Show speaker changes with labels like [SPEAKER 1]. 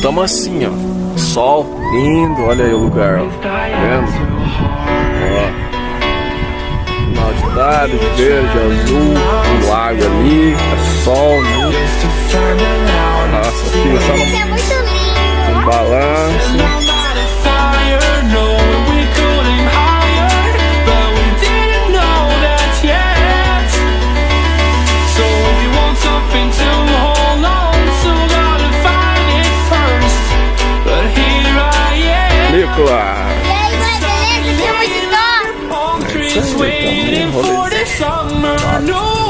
[SPEAKER 1] Tamo assim, ó. Sol lindo, olha aí o lugar, ó. Tá vendo? Ó. Final de tarde, verde, azul, um lago ali, é sol, né? Nossa, aqui só um balanço. Nicolas!
[SPEAKER 2] E aí, vai, beleza? Tem muito dó!
[SPEAKER 1] É isso aí, então, um rolê.